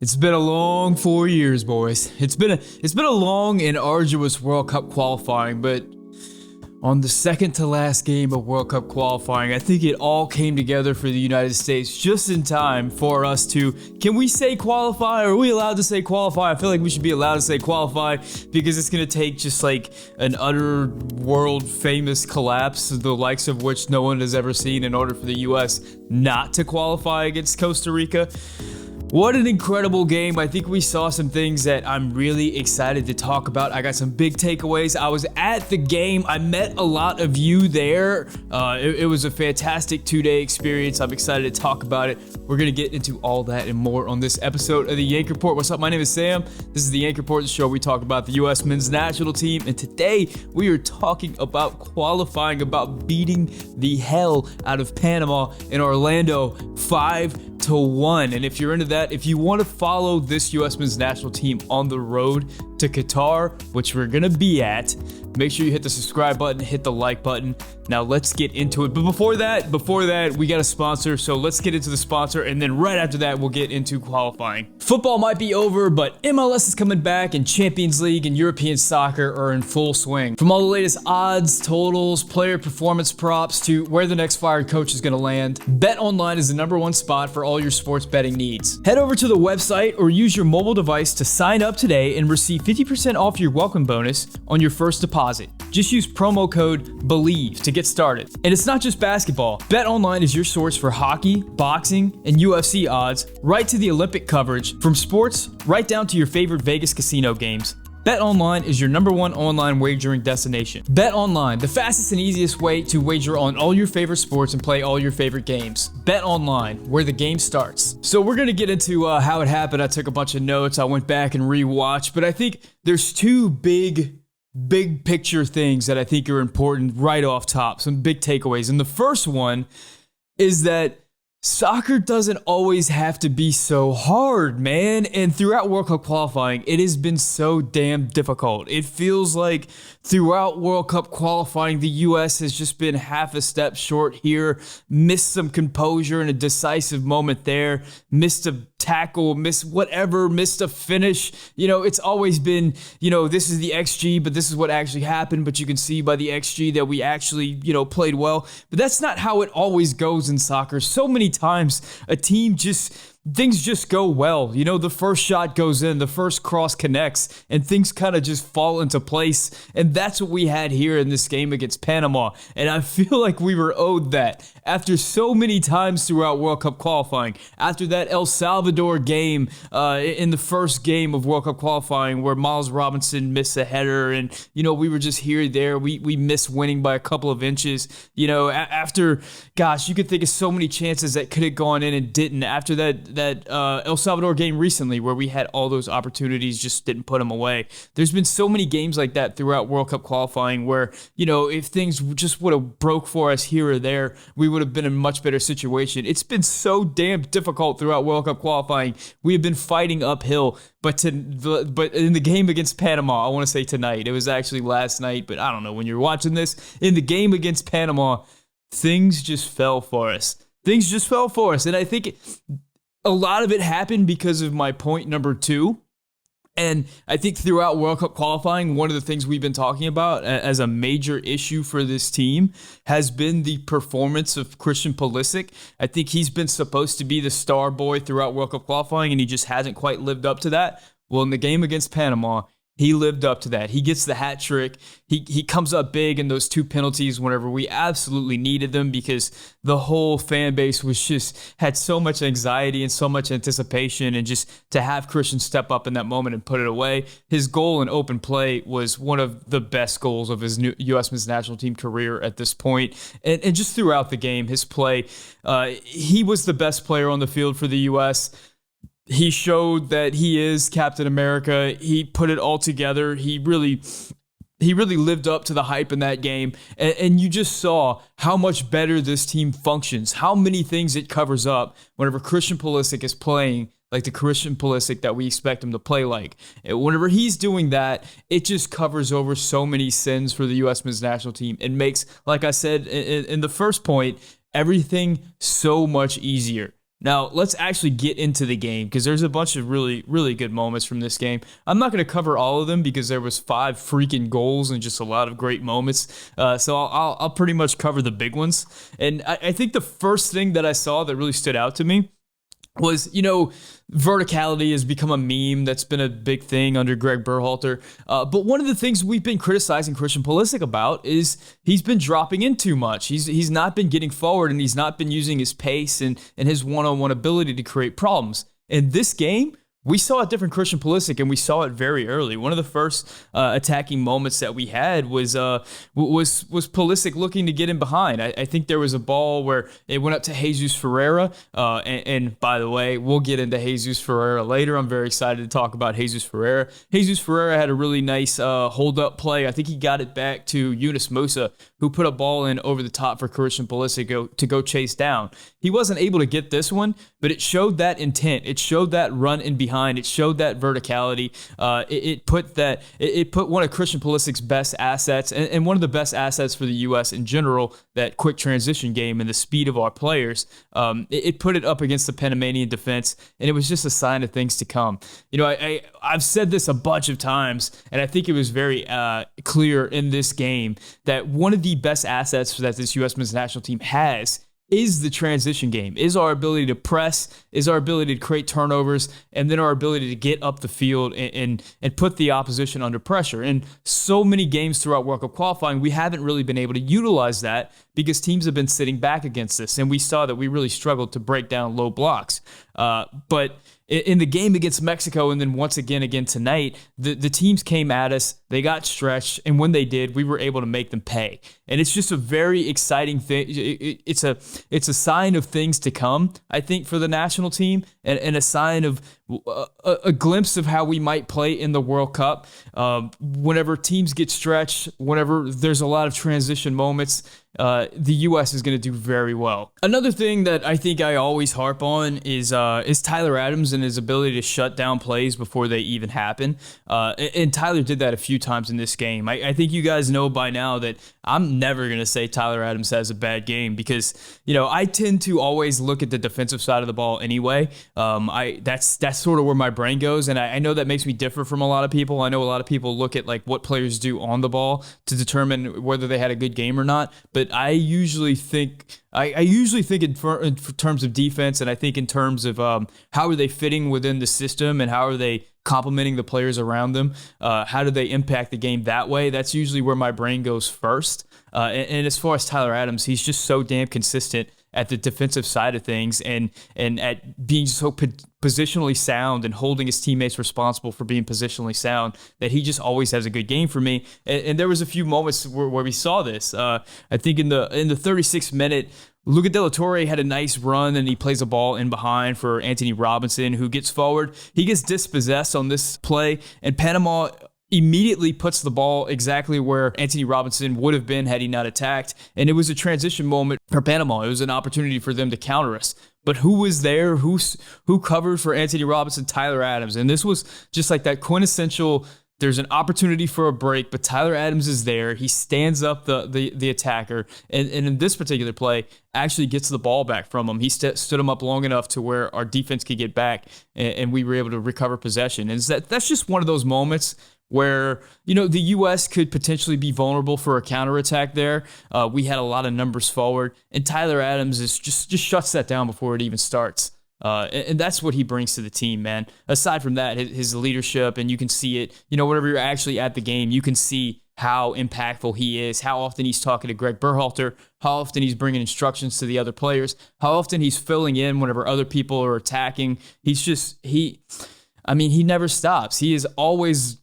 It's been a long 4 years, boys. It's been a long and arduous World Cup qualifying, but on the second to last game of World Cup qualifying, I think it all came together for the United States just in time for us to, can we say qualify? Are we allowed to say qualify? I feel like we should be allowed to say qualify because it's going to take just like an utter world famous collapse, the likes of which no one has ever seen, in order for the US not to qualify against Costa Rica. What an incredible game. I think we saw some things that I'm really excited to talk about. I got some big takeaways. I was at the game. I met a lot of you there. It was a fantastic 2-day experience. I'm excited to talk about it. We're going to get into all that and more on this episode of the Yank Report. What's up? My name is Sam. This is the Yank Report, the show where we talk about the U.S. men's national team. And today we are talking about qualifying, about beating the hell out of Panama in Orlando 5-1. And if you're into that, if you want to follow this U.S. men's national team on the road to Qatar, which we're going to be at, make sure you hit the subscribe button, hit the like button. Now let's get into it. But before that, we got a sponsor. So let's get into the sponsor. And then right after that, we'll get into qualifying. Football might be over, but MLS is coming back, and Champions League and European soccer are in full swing. From all the latest odds, totals, player performance props, to where the next fired coach is going to land, BetOnline is the #1 spot for all your sports betting needs. Head over to the website or use your mobile device to sign up today and receive 50% off your welcome bonus on your first deposit. Just use promo code BELIEVE to get started. And it's not just basketball. BetOnline is your source for hockey, boxing, and UFC odds, right to the Olympic coverage, from sports right down to your favorite Vegas casino games. BetOnline is your #1 online wagering destination. BetOnline, the fastest and easiest way to wager on all your favorite sports and play all your favorite games. BetOnline, where the game starts. So we're going to get into how it happened. I took a bunch of notes. I went back and rewatched, but I think there's two big picture things that I think are important right off top. Some big takeaways. And the first one is that soccer doesn't always have to be so hard, man. And throughout World Cup qualifying, it has been so damn difficult. It feels like throughout World Cup qualifying, the U.S. has just been half a step short here, missed some composure in a decisive moment there, missed a tackle, missed a finish. You know, it's always been, this is the XG, but this is what actually happened. But you can see by the XG that we actually, played well. But that's not how it always goes in soccer. So many times things just go well. The first shot goes in, the first cross connects, and things kind of just fall into place. And that's what we had here in this game against Panama. And I feel like we were owed that after so many times throughout World Cup qualifying. After that El Salvador game in the first game of World Cup qualifying, where Miles Robinson missed a header, and we were just here and there. We missed winning by a couple of inches. After, gosh, you could think of so many chances that could have gone in and didn't. After that El Salvador game recently, where we had all those opportunities, just didn't put them away. There's been so many games like that throughout World Cup qualifying where, if things just would have broke for us here or there, we would have been in a much better situation. It's been so damn difficult throughout World Cup qualifying. We have been fighting uphill, but in the game against Panama, I want to say tonight, it was actually last night, but I don't know when you're watching this, in the game against Panama, things just fell for us. And I think a lot of it happened because of my point number 2. And I think throughout World Cup qualifying, one of the things we've been talking about as a major issue for this team has been the performance of Christian Pulisic. I think he's been supposed to be the star boy throughout World Cup qualifying, and he just hasn't quite lived up to that. Well, in the game against Panama, he lived up to that. He gets the hat trick. He comes up big in those 2 penalties whenever we absolutely needed them, because the whole fan base had so much anxiety and so much anticipation, and just to have Christian step up in that moment and put it away. His goal in open play was one of the best goals of his new U.S. men's national team career at this point. And just throughout the game, his play, he was the best player on the field for the U.S. He showed that he is Captain America. He put it all together. He really lived up to the hype in that game. And you just saw how much better this team functions, how many things it covers up whenever Christian Pulisic is playing like the Christian Pulisic that we expect him to play like. And whenever he's doing that, it just covers over so many sins for the U.S. men's national team. It makes, like I said in the first point, everything so much easier. Now, let's actually get into the game because there's a bunch of really, really good moments from this game. I'm not going to cover all of them because there was 5 freaking goals and just a lot of great moments. So I'll pretty much cover the big ones. And I think the first thing that I saw that really stood out to me was, verticality has become a meme that's been a big thing under Greg Berhalter. But one of the things we've been criticizing Christian Pulisic about is he's been dropping in too much. He's not been getting forward, and he's not been using his pace and his one-on-one ability to create problems. In this game, we saw a different Christian Pulisic, and we saw it very early. One of the first attacking moments that we had was Pulisic looking to get in behind. I think there was a ball where it went up to Jesus Ferreira, and by the way, we'll get into Jesus Ferreira later. I'm very excited to talk about Jesus Ferreira. Jesus Ferreira had a really nice hold-up play. I think he got it back to Yunus Musa, who put a ball in over the top for Christian Pulisic to go chase down. He wasn't able to get this one, but it showed that intent. It showed that run in behind. It showed that verticality. It put one of Christian Pulisic's best assets and one of the best assets for the U.S. in general, that quick transition game and the speed of our players. It put it up against the Panamanian defense, and it was just a sign of things to come. I've said this a bunch of times, and I think it was very clear in this game that one of the best assets that this U.S. men's national team has is the transition game, is our ability to press, is our ability to create turnovers, and then our ability to get up the field and put the opposition under pressure. And so many games throughout World Cup qualifying, we haven't really been able to utilize that because teams have been sitting back against us, and we saw that we really struggled to break down low blocks. But in the game against Mexico, and then once again tonight, the teams came at us, they got stretched, and when they did, we were able to make them pay. And it's just a very exciting thing. It's a sign of things to come, I think, for the national team, and a sign of a glimpse of how we might play in the World Cup. Whenever teams get stretched, whenever there's a lot of transition moments, the U.S. is going to do very well. Another thing that I think I always harp on is Tyler Adams and his ability to shut down plays before they even happen. And Tyler did that a few times in this game. I think you guys know by now that I'm never going to say Tyler Adams has a bad game because, I tend to always look at the defensive side of the ball anyway. That's sort of where my brain goes, and I know that makes me differ from a lot of people. I know a lot of people look at like what players do on the ball to determine whether they had a good game or not, but I usually think in terms of defense, and I think in terms of how are they fitting within the system and how are they complementing the players around them. How do they impact the game that way? That's usually where my brain goes first. And as far as Tyler Adams, he's just so damn consistent at the defensive side of things and at being so positionally sound and holding his teammates responsible for being positionally sound that he just always has a good game for me. And there was a few moments where we saw this. I think in the 36th minute, Luca De La Torre had a nice run, and he plays a ball in behind for Anthony Robinson, who gets forward. He gets dispossessed on this play, and Panama immediately puts the ball exactly where Anthony Robinson would have been had he not attacked. And it was a transition moment for Panama. It was an opportunity for them to counter us. But who was there? Who covered for Anthony Robinson? Tyler Adams. And this was just like that quintessential, there's an opportunity for a break, but Tyler Adams is there. He stands up the attacker, and in this particular play, actually gets the ball back from him. He stood him up long enough to where our defense could get back, and we were able to recover possession. And that's just one of those moments where, the U.S. could potentially be vulnerable for a counterattack there. We had a lot of numbers forward, and Tyler Adams is just shuts that down before it even starts. And that's what he brings to the team, man. Aside from that, his leadership, and you can see it, whenever you're actually at the game, you can see how impactful he is, how often he's talking to Greg Berhalter, how often he's bringing instructions to the other players, how often he's filling in whenever other people are attacking. He never stops. He is always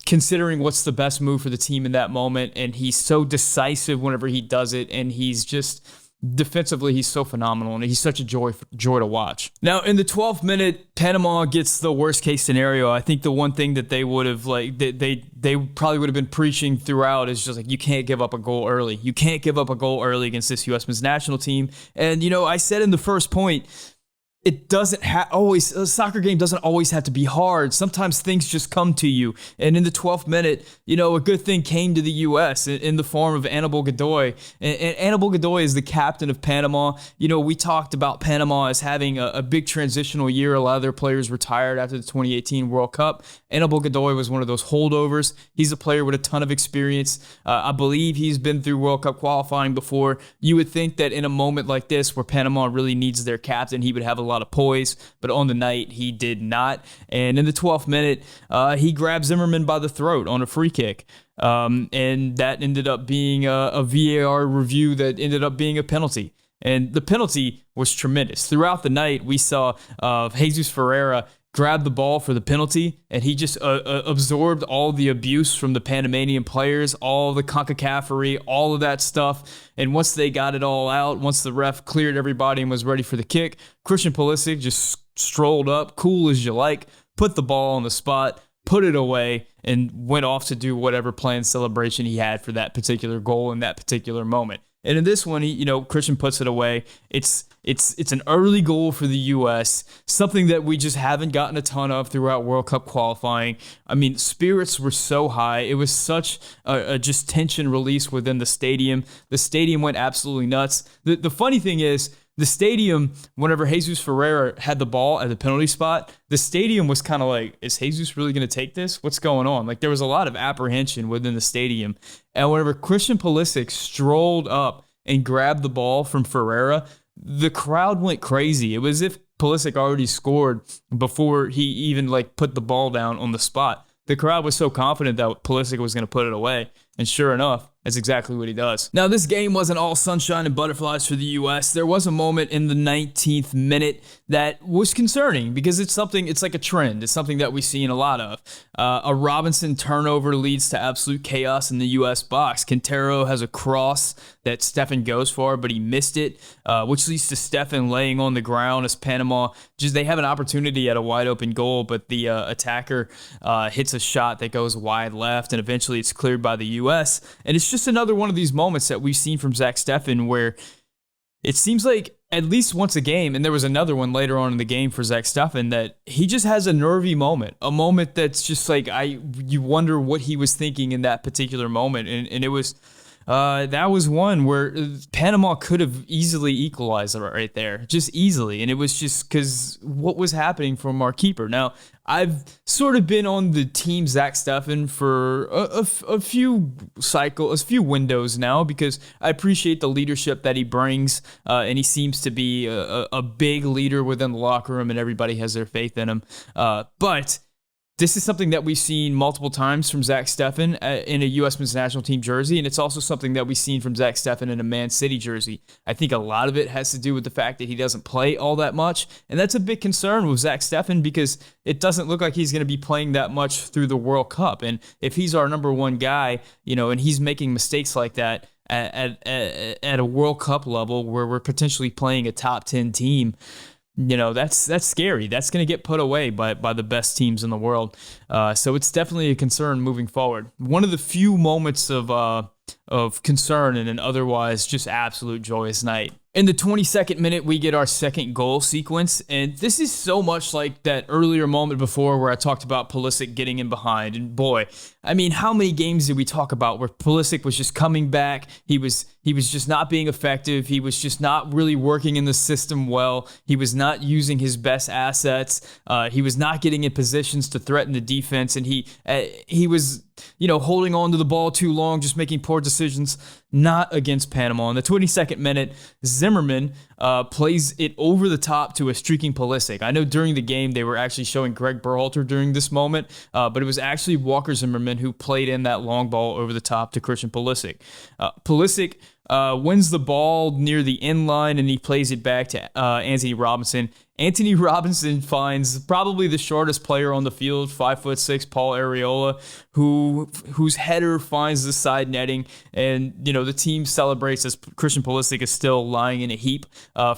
considering what's the best move for the team in that moment, and he's so decisive whenever he does it, and he's just defensively, he's so phenomenal, and he's such a joy to watch. Now, in the 12th minute, Panama gets the worst case scenario. I think the one thing that they would have they probably would have been preaching throughout is just like, you can't give up a goal early. You can't give up a goal early against this U.S. men's national team. And I said in the first point, it doesn't always, a soccer game doesn't always have to be hard. Sometimes things just come to you. And in the 12th minute, a good thing came to the U.S. in the form of Aníbal Godoy. And Aníbal Godoy is the captain of Panama. We talked about Panama as having a big transitional year. A lot of their players retired after the 2018 World Cup. Aníbal Godoy was one of those holdovers. He's a player with a ton of experience. I believe he's been through World Cup qualifying before. You would think that in a moment like this where Panama really needs their captain, he would have a lot of poise, but on the night he did not. And in the 12th minute, he grabbed Zimmerman by the throat on a free kick. And that ended up being a VAR review that ended up being a penalty. And the penalty was tremendous. Throughout the night, we saw Jesus Ferreira grabbed the ball for the penalty, and he just absorbed all the abuse from the Panamanian players, all the CONCACAFery, all of that stuff. And once they got it all out, once the ref cleared everybody and was ready for the kick, Christian Pulisic just strolled up, cool as you like, put the ball on the spot, put it away, and went off to do whatever planned celebration he had for that particular goal in that particular moment. And in this one, Christian puts it away. It's an early goal for the U.S., something that we just haven't gotten a ton of throughout World Cup qualifying. I mean, spirits were so high. It was such a just tension release within the stadium. The stadium went absolutely nuts. The funny thing is, the stadium, whenever Jesus Ferreira had the ball at the penalty spot, the stadium was kind of like, is Jesus really going to take this? What's going on? Like, there was a lot of apprehension within the stadium. And whenever Christian Pulisic strolled up and grabbed the ball from Ferreira, the crowd went crazy. It was as if Pulisic already scored before he even put the ball down on the spot. The crowd was so confident that Pulisic was going to put it away. And sure enough, that's exactly what he does. Now, this game wasn't all sunshine and butterflies for the U.S. There was a moment in the 19th minute that was concerning because it's like a trend. It's something that we see in a lot of. A Robinson turnover leads to absolute chaos in the U.S. box. Quintero has a cross that Steffen goes for, but he missed it, which leads to Steffen laying on the ground as Panama, they have an opportunity at a wide open goal, but the attacker hits a shot that goes wide left, and eventually it's cleared by the U.S. And it's just another one of these moments that we've seen from Zach Steffen where it seems like at least once a game, and there was another one later on in the game for Zach Steffen, that he just has a nervy moment, a moment that's just you wonder what he was thinking in that particular moment. And it was, that was one where Panama could have easily equalized it right there, just easily. And it was just because what was happening from our keeper. Now, I've sort of been on the team Zach Steffen for a few windows now because I appreciate the leadership that he brings, and he seems to be a big leader within the locker room, and everybody has their faith in him. But this is something that we've seen multiple times from Zach Steffen in a U.S. men's national team jersey, and it's also something that we've seen from Zach Steffen in a Man City jersey. I think a lot of it has to do with the fact that he doesn't play all that much, and that's a big concern with Zach Steffen because it doesn't look like he's going to be playing that much through the World Cup. And if he's our number one guy, and he's making mistakes like that at a World Cup level where we're potentially playing a top 10 team, that's scary. That's going to get put away by the best teams in the world. So it's definitely a concern moving forward. One of the few moments of concern in an otherwise just absolute joyous night. In the 22nd minute, we get our second goal sequence, and this is so much like that earlier moment before where I talked about Pulisic getting in behind. And boy, I mean, how many games did we talk about where Pulisic was just coming back? He was just not being effective. He was just not really working in the system well. He was not using his best assets. He was not getting in positions to threaten the defense, and he was holding on to the ball too long, just making poor decisions. Not against Panama. In the 22nd minute, Zimmerman plays it over the top to a streaking Pulisic. I know during the game they were actually showing Greg Berhalter during this moment, but it was actually Walker Zimmerman who played in that long ball over the top to Christian Pulisic. Pulisic wins the ball near the end line, and he plays it back to Anthony Robinson. Anthony Robinson finds probably the shortest player on the field, 5'6", Paul Arriola, whose header finds the side netting, and the team celebrates as Christian Pulisic is still lying in a heap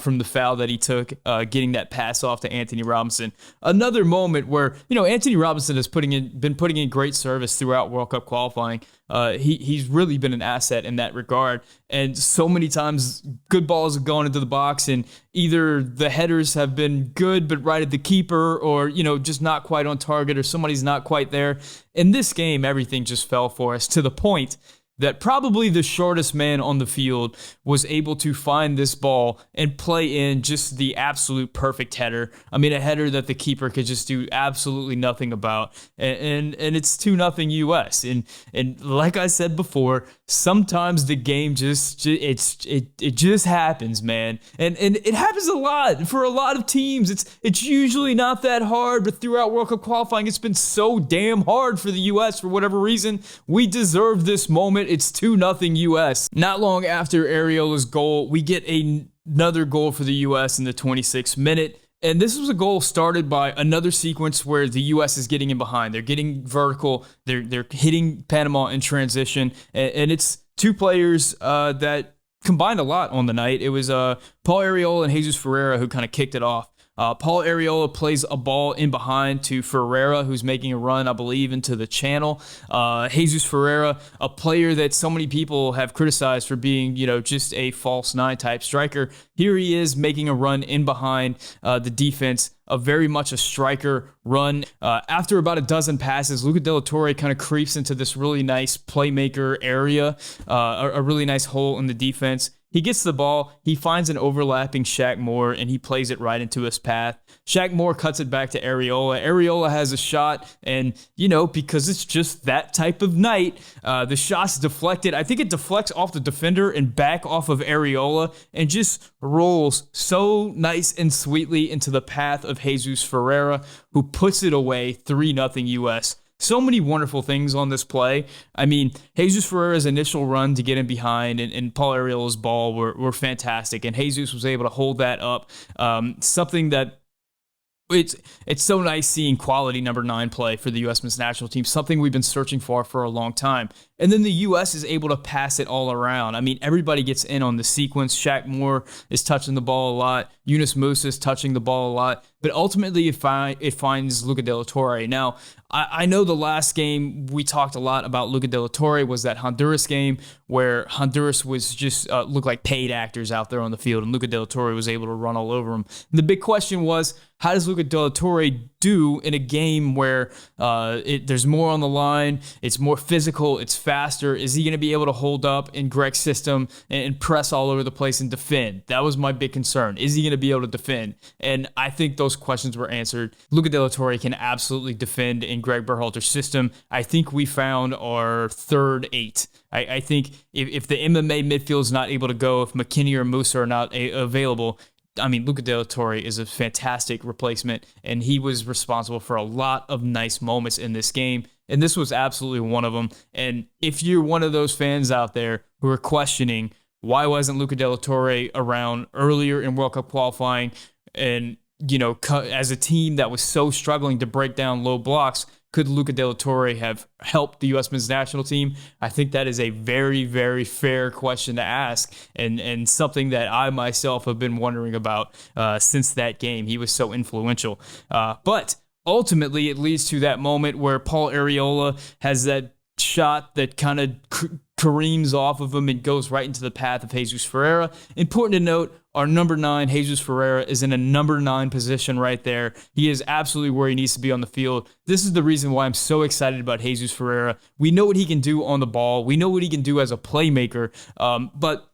from the foul that he took, getting that pass off to Anthony Robinson. Another moment where Anthony Robinson has been putting in great service throughout World Cup qualifying, He's really been an asset in that regard. And so many times, good balls have gone into the box, and either the headers have been good but right at the keeper, or just not quite on target, or somebody's not quite there. In this game, everything just fell for us, to the point that probably the shortest man on the field was able to find this ball and play in just the absolute perfect header. I mean, a header that the keeper could just do absolutely nothing about. And it's 2-0 US. And like I said before, sometimes the game it just happens, man. And it happens a lot for a lot of teams. It's usually not that hard, but throughout World Cup qualifying, it's been so damn hard for the US for whatever reason. We deserve this moment. It's 2-0 US. Not long after Arriola's goal, we get another goal for the US in the 26th minute. And this was a goal started by another sequence where the U.S. is getting in behind. They're getting vertical. They're hitting Panama in transition. And it's two players that combined a lot on the night. It was Paul Arriola and Jesus Ferreira who kind of kicked it off. Paul Arriola plays a ball in behind to Ferreira, who's making a run, I believe, into the channel. Jesus Ferreira, a player that so many people have criticized for being, just a false nine type striker. Here he is making a run in behind the defense, very much a striker run. After about a dozen passes, Luca de la Torre kind of creeps into this really nice playmaker area, a really nice hole in the defense. He gets the ball, he finds an overlapping Shaq Moore, and he plays it right into his path. Shaq Moore cuts it back to Arriola. Arriola has a shot, and, because it's just that type of night, the shot's deflected. I think it deflects off the defender and back off of Arriola, and just rolls so nice and sweetly into the path of Jesus Ferreira, who puts it away 3-0 US. So many wonderful things on this play. I mean, Jesus Ferreira's initial run to get in behind and Paul Arriola's ball were fantastic, and Jesus was able to hold that up. Something that it's so nice seeing quality number 9 play for the U.S. men's national team, something we've been searching for a long time. And then the U.S. is able to pass it all around. I mean, everybody gets in on the sequence. Shaq Moore is touching the ball a lot. Yunus Musa is touching the ball a lot. But ultimately, it finds Luca de la Torre. Now, I know the last game we talked a lot about Luca de la Torre was that Honduras game where Honduras was just looked like paid actors out there on the field, and Luca de la Torre was able to run all over him. And the big question was, how does Luca de la Torre do in a game where there's more on the line, it's more physical, it's faster? Is he going to be able to hold up in Greg's system and press all over the place and defend? That was my big concern. Is he going to be able to defend? And I think those questions were answered. Luca de la Torre can absolutely defend in Greg Berhalter's system. I think we found our third 8. I think if the MMA midfield is not able to go, if McKinney or Musa are not available, I mean, Luca de la Torre is a fantastic replacement, and he was responsible for a lot of nice moments in this game, and this was absolutely one of them. And if you're one of those fans out there who are questioning why wasn't Luca de la Torre around earlier in World Cup qualifying, and as a team that was so struggling to break down low blocks, could Luca de la Torre have helped the U.S. men's national team? I think that is a very, very fair question to ask, and something that I myself have been wondering about since that game. He was so influential. But ultimately, it leads to that moment where Paul Arriola has that shot that kind of careens off of him and goes right into the path of Jesus Ferreira. Important to note, our number 9, Jesus Ferreira, is in a number 9 position right there. He is absolutely where he needs to be on the field. This is the reason why I'm so excited about Jesus Ferreira. We know what he can do on the ball. We know what he can do as a playmaker, but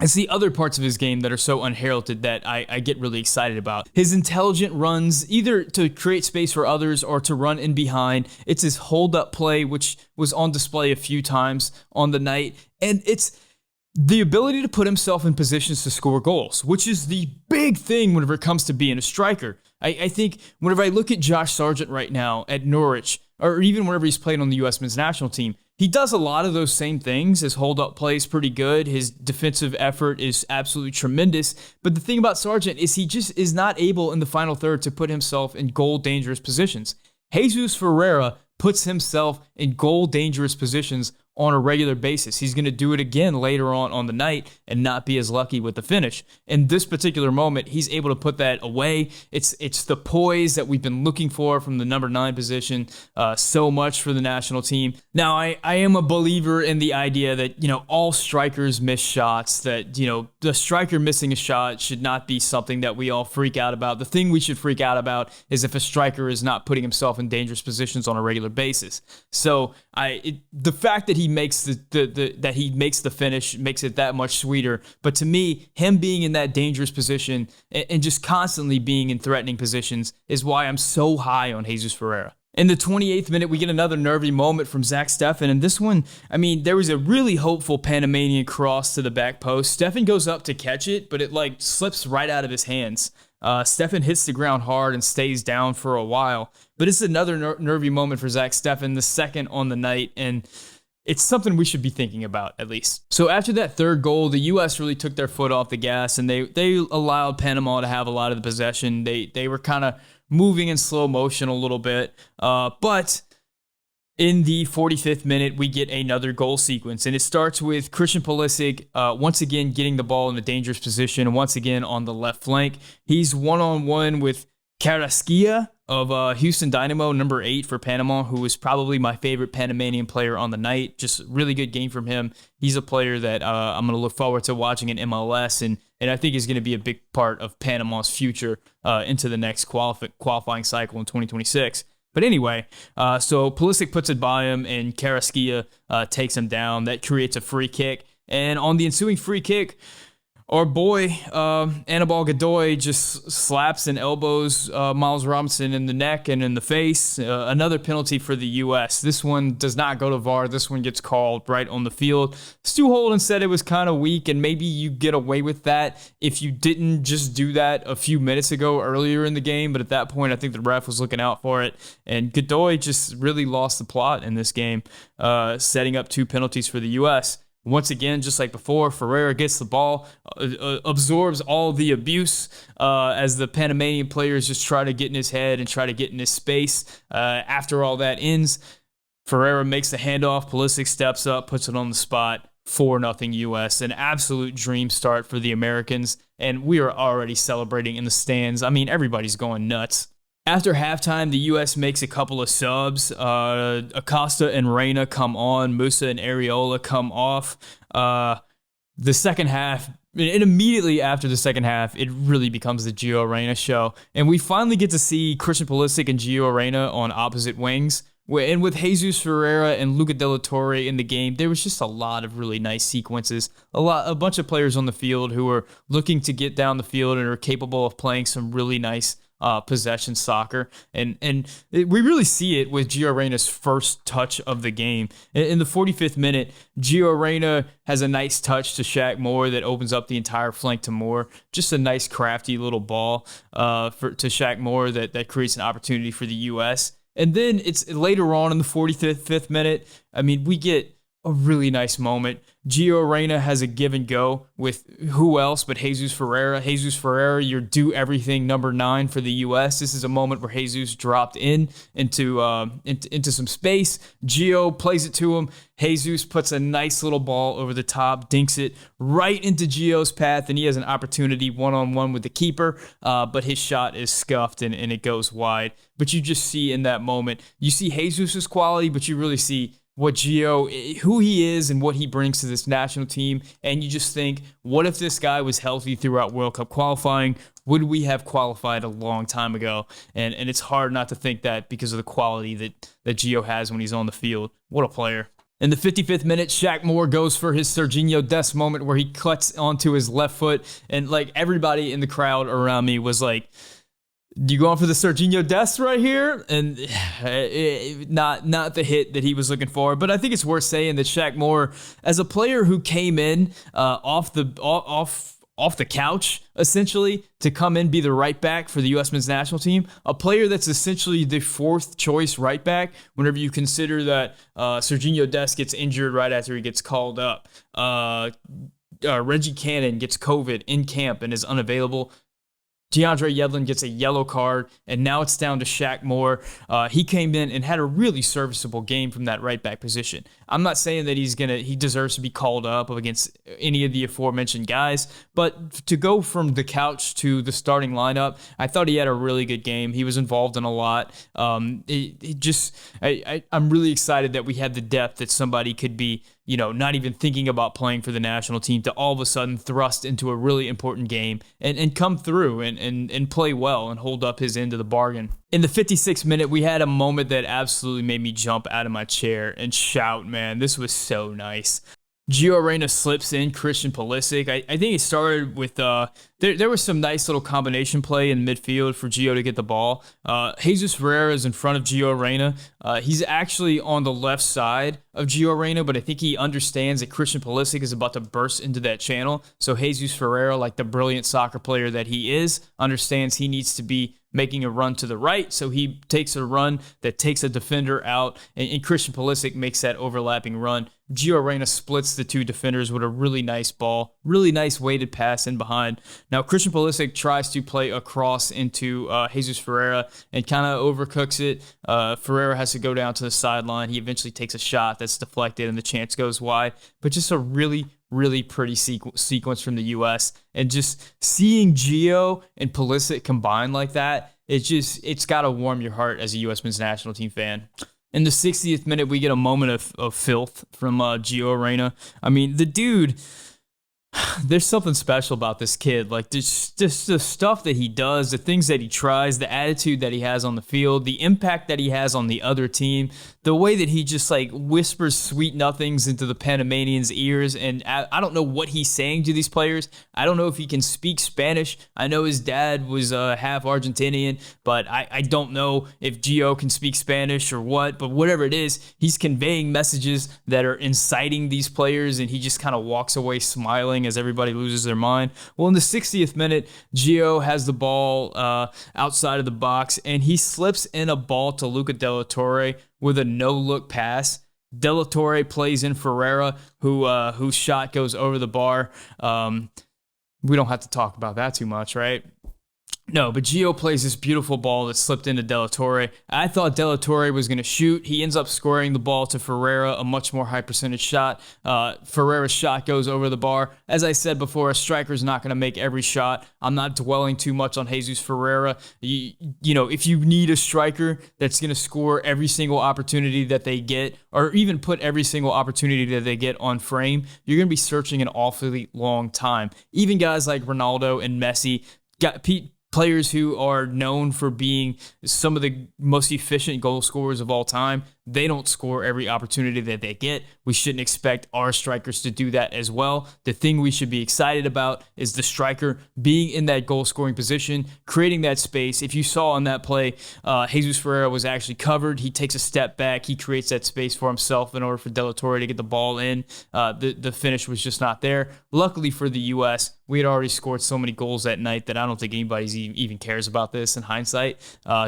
it's the other parts of his game that are so unheralded that I get really excited about. His intelligent runs, either to create space for others or to run in behind. It's his hold-up play, which was on display a few times on the night. And it's the ability to put himself in positions to score goals, which is the big thing whenever it comes to being a striker. I think whenever I look at Josh Sargent right now at Norwich, or even whenever he's played on the U.S. men's national team, he does a lot of those same things. His hold-up play is pretty good. His defensive effort is absolutely tremendous. But the thing about Sargent is he just is not able in the final third to put himself in goal-dangerous positions. Jesus Ferreira puts himself in goal-dangerous positions on a regular basis. He's going to do it again later on the night and not be as lucky with the finish. In this particular moment, he's able to put that away. It's the poise that we've been looking for from the number 9 position so much for the national team. Now, I am a believer in the idea that, all strikers miss shots, that, the striker missing a shot should not be something that we all freak out about. The thing we should freak out about is if a striker is not putting himself in dangerous positions on a regular basis. So the fact that he makes the finish makes it that much sweeter. But to me, him being in that dangerous position and just constantly being in threatening positions is why I'm so high on Jesus Ferreira. In the 28th minute, we get another nervy moment from Zach Steffen, and this one, there was a really hopeful Panamanian cross to the back post. Steffen goes up to catch it, but it slips right out of his hands. Steffen hits the ground hard and stays down for a while, but it's another nervy moment for Zach Steffen, the second on the night, and it's something we should be thinking about, at least. So after that third goal, the U.S. really took their foot off the gas, and they allowed Panama to have a lot of the possession. They were kind of moving in slow motion a little bit, but in the 45th minute, we get another goal sequence, and it starts with Christian Pulisic once again getting the ball in a dangerous position, and once again on the left flank. He's one-on-one with Carrasquilla of Houston Dynamo, number 8 for Panama, who is probably my favorite Panamanian player on the night. Just really good game from him. He's a player that I'm going to look forward to watching in MLS, and I think is going to be a big part of Panama's future into the next qualifying cycle in 2026. But anyway, so Pulisic puts it by him, and Carrasquilla takes him down. That creates a free kick. And on the ensuing free kick, our boy, Anibal Godoy, just slaps and elbows Miles Robinson in the neck and in the face. Another penalty for the U.S. This one does not go to VAR. This one gets called right on the field. Stu Holden said it was kind of weak, and maybe you get away with that if you didn't just do that a few minutes ago earlier in the game. But at that point, I think the ref was looking out for it. And Godoy just really lost the plot in this game, setting up 2 penalties for the U.S. Once again, just like before, Ferreira gets the ball, absorbs all the abuse as the Panamanian players just try to get in his head and try to get in his space. After all that ends, Ferreira makes the handoff. Pulisic steps up, puts it on the spot. 4-0 U.S. An absolute dream start for the Americans, and we are already celebrating in the stands. Everybody's going nuts. After halftime, the U.S. makes a couple of subs. Acosta and Reyna come on. Musa and Arriola come off. The second half, and immediately after the second half, it really becomes the Gio Reyna show. And we finally get to see Christian Pulisic and Gio Reyna on opposite wings. And with Jesus Ferreira and Luca De La Torre in the game, there was just a lot of really nice sequences. A bunch of players on the field who are looking to get down the field and are capable of playing some really nice possession soccer, and we really see it with Gio Reyna's first touch of the game. In the 45th minute, Gio Reyna has a nice touch to Shaq Moore that opens up the entire flank to Moore. Just a nice crafty little ball to Shaq Moore that creates an opportunity for the U.S. And then it's later on in the 45th minute, we get a really nice moment. Gio Reyna has a give and go with who else but Jesus Ferreira. Jesus Ferreira, you're due everything, number 9 for the U.S. This is a moment where Jesus dropped into some space. Gio plays it to him. Jesus puts a nice little ball over the top, dinks it right into Gio's path, and he has an opportunity one-on-one with the keeper, but his shot is scuffed and it goes wide. But you just see in that moment, you see Jesus' quality, but you really see what Gio, who he is and what he brings to this national team. And you just think, what if this guy was healthy throughout World Cup qualifying? Would we have qualified a long time ago? And it's hard not to think that because of the quality that Gio has when he's on the field. What a player. In the 55th minute, Shaq Moore goes for his Serginho Dest moment where he cuts onto his left foot. And everybody in the crowd around me was like, you going for the Serginho Dest right here? And not the hit that he was looking for. But I think it's worth saying that Shaq Moore, as a player who came in off the couch, essentially, to come in, be the right back for the U.S. men's national team, a player that's essentially the 4th choice right back whenever you consider that Serginho Dest gets injured right after he gets called up. Reggie Cannon gets COVID in camp and is unavailable. DeAndre Yedlin gets a yellow card, and now it's down to Shaq Moore. He came in and had a really serviceable game from that right back position. I'm not saying that he deserves to be called up against any of the aforementioned guys, but to go from the couch to the starting lineup, I thought he had a really good game. He was involved in a lot. I'm really excited that we had the depth that somebody could be, not even thinking about playing for the national team to all of a sudden thrust into a really important game and come through and play well and hold up his end of the bargain. In the 56th minute, we had a moment that absolutely made me jump out of my chair and shout, man, this was so nice. Gio Reyna slips in Christian Pulisic. I think it started with there was some nice little combination play in midfield for Gio to get the ball. Jesus Ferreira is in front of Gio Reyna. He's actually on the left side of Gio Reyna, but I think he understands that Christian Pulisic is about to burst into that channel. So Jesus Ferreira, like the brilliant soccer player that he is, understands he needs to be making a run to the right, so he takes a run that takes a defender out, and Christian Pulisic makes that overlapping run. Gio Reyna splits the two defenders with a really nice ball, really nice weighted pass in behind. Now, Christian Pulisic tries to play across into Jesus Ferreira and kind of overcooks it. Ferreira has to go down to the sideline. He eventually takes a shot that's deflected, and the chance goes wide, but just a really pretty sequence from the U.S. And just seeing Gio and Pulisic combine like that, it's got to warm your heart as a U.S. men's national team fan. In the 60th minute, we get a moment of filth from Gio Reyna. I mean, the dude, there's something special about this kid. Like, just the stuff that he does, the things that he tries, the attitude that he has on the field, the impact that he has on the other team, the way that he just, whispers sweet nothings into the Panamanians' ears. And I don't know what he's saying to these players. I don't know if he can speak Spanish. I know his dad was half Argentinian, but I don't know if Gio can speak Spanish or what. But whatever it is, he's conveying messages that are inciting these players, and he just kind of walks away smiling as everybody loses their mind. Well, in the 60th minute, Gio has the ball outside of the box, and he slips in a ball to Luca de la Torre with a no-look pass. De la Torre plays in Ferreira, whose shot goes over the bar. We don't have to talk about that too much, right? No, but Gio plays this beautiful ball that slipped into De La Torre. I thought De La Torre was going to shoot. He ends up scoring the ball to Ferreira, a much more high percentage shot. Ferreira's shot goes over the bar. As I said before, a striker's not going to make every shot. I'm not dwelling too much on Jesus Ferreira. You know, if you need a striker that's going to score every single opportunity that they get, or even put every single opportunity that they get on frame, you're going to be searching an awfully long time. Even guys like Ronaldo and Messi players who are known for being some of the most efficient goal scorers of all time, they don't score every opportunity that they get. We shouldn't expect our strikers to do that as well. The thing we should be excited about is the striker being in that goal-scoring position, creating that space. If you saw on that play, Jesus Ferreira was actually covered. He takes a step back. He creates that space for himself in order for De La Torre to get the ball in. The finish was just not there. Luckily for the U.S., we had already scored so many goals that night that I don't think anybody even cares about this in hindsight.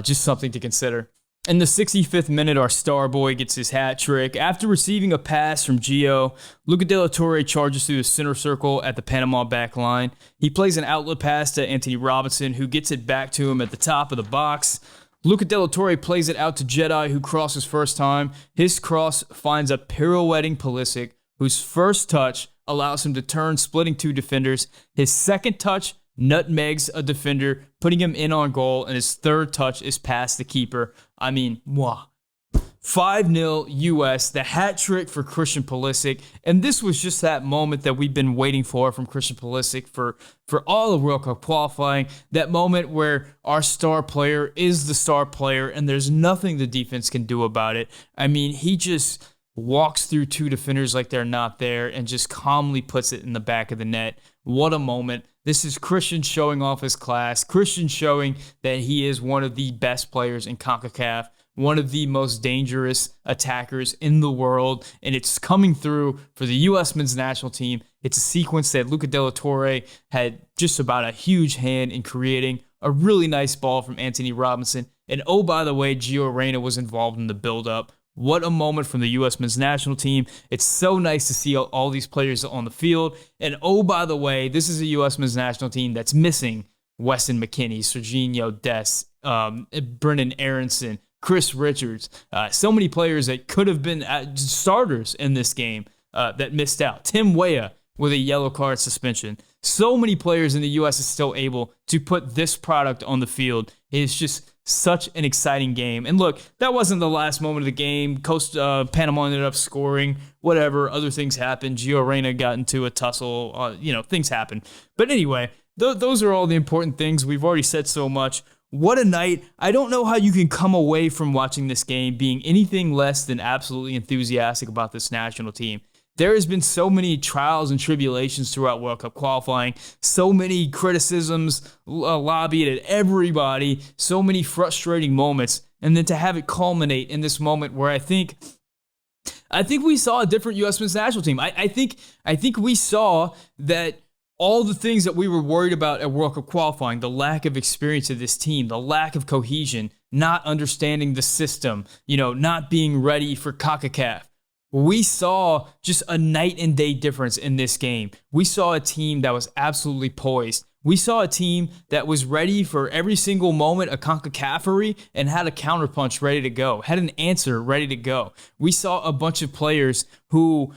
Just something to consider. In the 65th minute, our star boy gets his hat trick. After receiving a pass from Gio, Luca de la Torre charges through the center circle at the Panama back line. He plays an outlet pass to Anthony Robinson, who gets it back to him at the top of the box. Luca de la Torre plays it out to Jedi, who crosses first time. His cross finds a pirouetting Pulisic, whose first touch allows him to turn, splitting two defenders. His second touch nutmegs a defender, putting him in on goal, and his third touch is past the keeper. I mean, 5-0 U.S., the hat trick for Christian Pulisic, and this was just that moment that we've been waiting for from Christian Pulisic for all of World Cup qualifying, that moment where our star player is the star player, and there's nothing the defense can do about it. I mean, he just walks through two defenders like they're not there and just calmly puts it in the back of the net. What a moment. This is Christian showing off his class. Christian showing that he is one of the best players in CONCACAF, one of the most dangerous attackers in the world, and it's coming through for the U.S. men's national team. It's a sequence that Luca de la Torre had just about a huge hand in creating. A really nice ball from Anthony Robinson. And oh, by the way, Gio Reyna was involved in the build-up. What a moment from the U.S. men's national team. It's so nice to see all these players on the field. And oh, by the way, this is a U.S. men's national team that's missing Weston McKennie, Serginho Dest, Brennan Aronson, Chris Richards, so many players that could have been starters in this game that missed out. Tim Weah with a yellow card suspension. So many players in the U.S. is still able to put this product on the field. It's just such an exciting game. And look, that wasn't the last moment of the game. Panama ended up scoring. Whatever, other things happened. Gio Reyna got into a tussle. Things happen. But anyway, those are all the important things. We've already said so much. What a night. I don't know how you can come away from watching this game being anything less than absolutely enthusiastic about this national team. There has been so many trials and tribulations throughout World Cup qualifying, so many criticisms lobbied at everybody, so many frustrating moments, and then to have it culminate in this moment where I think we saw a different U.S. men's national team. I think we saw that all the things that we were worried about at World Cup qualifying, the lack of experience of this team, the lack of cohesion, not understanding the system, not being ready for CONCACAF. We saw just a night and day difference in this game. We saw a team that was absolutely poised. We saw a team that was ready for every single moment of CONCACAFery and had a counterpunch ready to go, had an answer ready to go. We saw a bunch of players who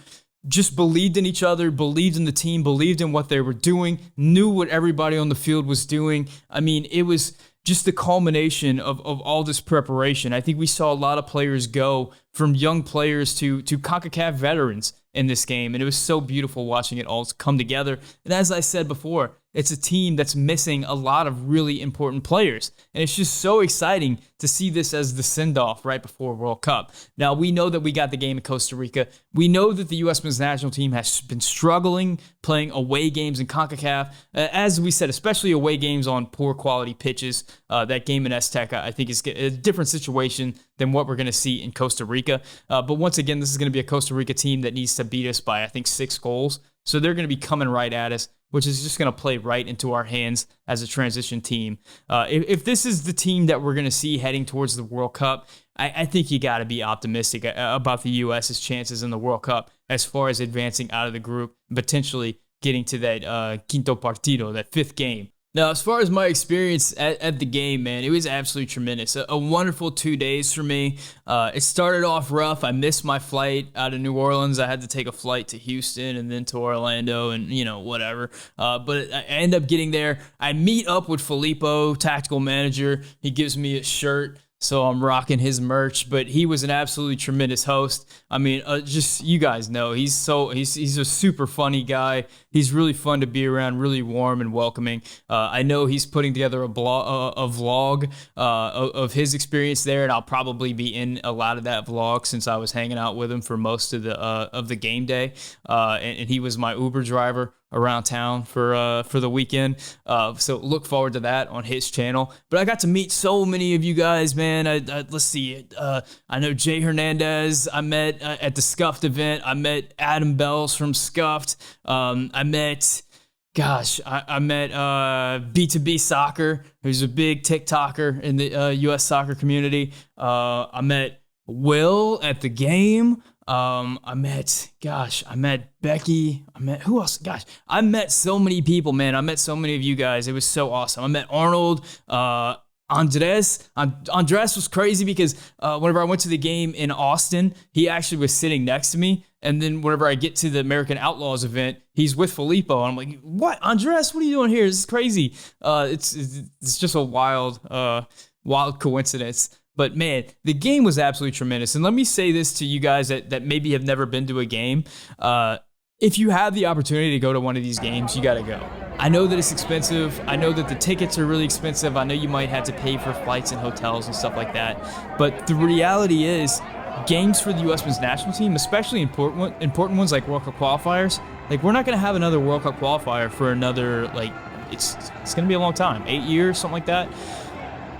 just believed in each other, believed in the team, believed in what they were doing, knew what everybody on the field was doing. I mean, it was just the culmination of all this preparation. I think we saw a lot of players go from young players to CONCACAF veterans in this game, and it was so beautiful watching it all come together. And as I said before, it's a team that's missing a lot of really important players, and it's just so exciting to see this as the send-off right before World Cup. Now, we know that we got the game in Costa Rica. We know that the U.S. men's national team has been struggling playing away games in CONCACAF. As we said, especially away games on poor quality pitches. That game in Azteca, I think, is a different situation than what we're going to see in Costa Rica. But once again, this is going to be a Costa Rica team that needs to beat us by, I think, 6 goals. So they're going to be coming right at us, which is just going to play right into our hands as a transition team. If this is the team that we're going to see heading towards the World Cup, I think you got to be optimistic about the U.S.'s chances in the World Cup as far as advancing out of the group, potentially getting to that quinto partido, that 5th game. Now, as far as my experience at the game, man, it was absolutely tremendous. A wonderful 2 days for me. It started off rough. I missed my flight out of New Orleans. I had to take a flight to Houston and then to Orlando and, whatever. But I end up getting there. I meet up with Filippo, tactical manager. He gives me a shirt. So I'm rocking his merch, but he was an absolutely tremendous host. I mean, just you guys know he's a super funny guy. He's really fun to be around, really warm and welcoming. I know he's putting together a vlog of his experience there, and I'll probably be in a lot of that vlog since I was hanging out with him for most of the game day, and he was my Uber driver around town for the weekend. So look forward to that on his channel. But I got to meet so many of you guys, man. Let's see. I know Jay Hernandez. I met at the Scuffed event. I met Adam Bells from Scuffed. I met B2B Soccer, who's a big TikToker in the U.S. soccer community. I met Will at the game. I met Becky. Who else? I met so many people, man. I met so many of you guys. It was so awesome. I met Arnold, Andres. Andres was crazy because whenever I went to the game in Austin, he actually was sitting next to me. And then whenever I get to the American Outlaws event, he's with Filippo. And I'm like, what? Andres, what are you doing here? This is crazy. It's just a wild coincidence. But man, the game was absolutely tremendous. And let me say this to you guys that maybe have never been to a game. If you have the opportunity to go to one of these games, you got to go. I know that it's expensive. I know that the tickets are really expensive. I know you might have to pay for flights and hotels and stuff like that. But the reality is, games for the U.S. men's national team, especially important ones like World Cup qualifiers, like we're not going to have another World Cup qualifier for another, it's going to be a long time, 8 years, something like that.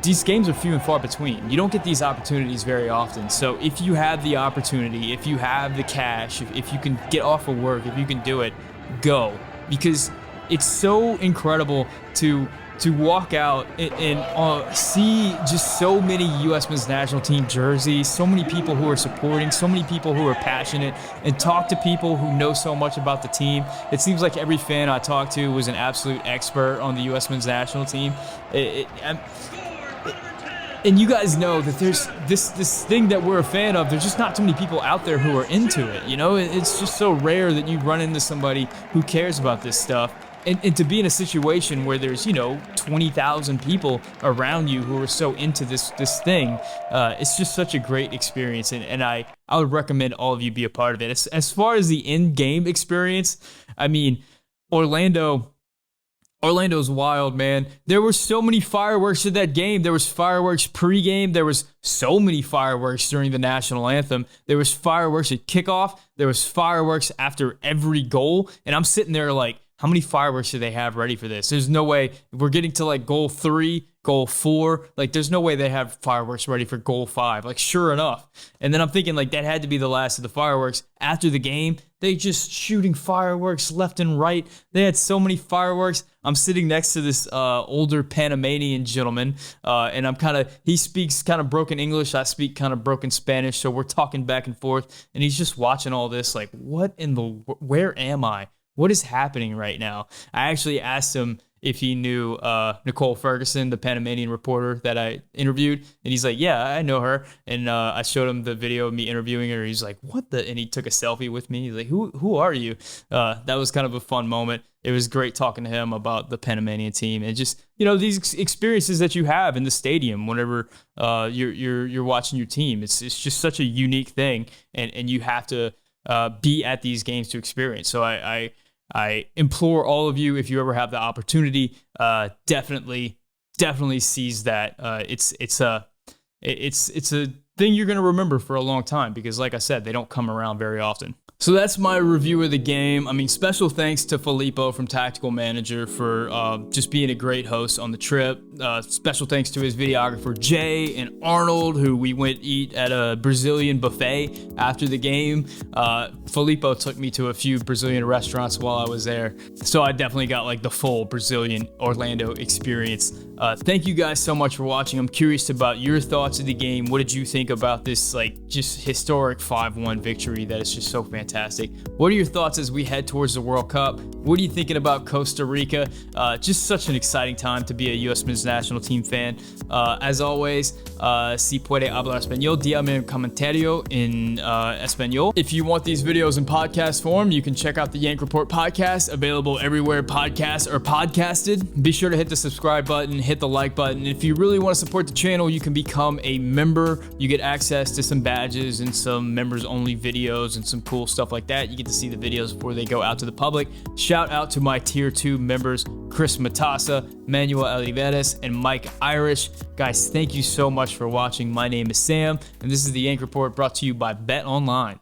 These games are few and far between. You don't get these opportunities very often. So if you have the opportunity, if you have the cash, if you can get off of work, if you can do it, go. Because it's so incredible to to walk out and see just so many U.S. men's national team jerseys, so many people who are supporting, so many people who are passionate, and talk to people who know so much about the team. It seems like every fan I talked to was an absolute expert on the U.S. men's national team. And you guys know that there's this thing that we're a fan of. There's just not too many people out there who are into it. You know, it's just so rare that you run into somebody who cares about this stuff. And to be in a situation where there's, 20,000 people around you who are so into this thing, it's just such a great experience. And I would recommend all of you be a part of it. As far as the in-game experience, I mean, Orlando's wild, man. There were so many fireworks in that game. There was fireworks pre-game. There was so many fireworks during the national anthem. There was fireworks at kickoff. There was fireworks after every goal. And I'm sitting there like, how many fireworks do they have ready for this? There's no way. We're getting to like goal 3, goal 4. Like, there's no way they have fireworks ready for goal 5. Like, sure enough. And then I'm thinking, like, that had to be the last of the fireworks. After the game, they just shooting fireworks left and right. They had so many fireworks. I'm sitting next to this older Panamanian gentleman, and he speaks kind of broken English. I speak kind of broken Spanish, so we're talking back and forth, and he's just watching all this like, where am I? What is happening right now? I actually asked him if he knew Nicole Ferguson, the Panamanian reporter that I interviewed. And he's like, yeah, I know her. And I showed him the video of me interviewing her. He's like, what the? And he took a selfie with me. He's like, who are you? That was kind of a fun moment. It was great talking to him about the Panamanian team and just, these experiences that you have in the stadium whenever you're watching your team. It's just such a unique thing. And you have to be at these games to experience. So I implore all of you, if you ever have the opportunity, definitely seize that. It's a thing you're going to remember for a long time because, like I said, they don't come around very often. So that's my review of the game. I mean, special thanks to Filippo from Tactical Manager for just being a great host on the trip. Special thanks to his videographer, Jay, and Arnold, who we went eat at a Brazilian buffet after the game. Filippo took me to a few Brazilian restaurants while I was there. So I definitely got like the full Brazilian Orlando experience. Thank you guys so much for watching. I'm curious about your thoughts of the game. What did you think about this like just historic 5-1 victory that is just so fantastic? What are your thoughts as we head towards the World Cup? What are you thinking about Costa Rica? Just such an exciting time to be a U.S. men's national team fan. As always, si puede hablar español, dígame un comentario en español. If you want these videos in podcast form, you can check out the Yank Report podcast, available everywhere podcasts are podcasted. Be sure to hit the subscribe button, hit the like button. If you really want to support the channel, you can become a member. You get access to some badges and some members-only videos and some cool stuff like that. You get to see the videos before they go out to the public. Shout out to my Tier 2 members, Chris Matassa, Manuel Oliveras, and Mike Irish. Guys, thank you so much for watching. My name is Sam, and this is the Yank Report brought to you by Bet Online.